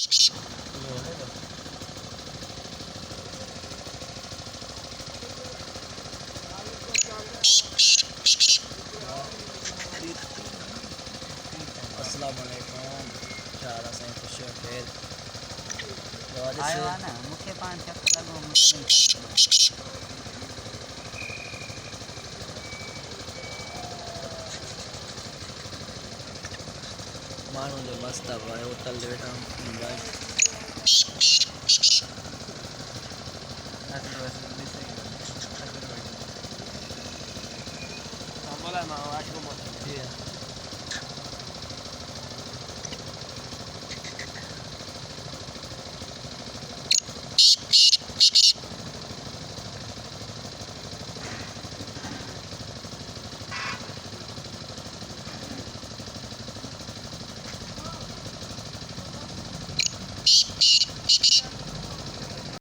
अस्सलामुअलैकुम। क्या हाल है? खुश हो खैर? आयो ना मुखे 5 चक्कर लगो मुखे मानो जो मस्त है भाई, होटल ले बैठा हूँ भाई। बोला ना आज को मत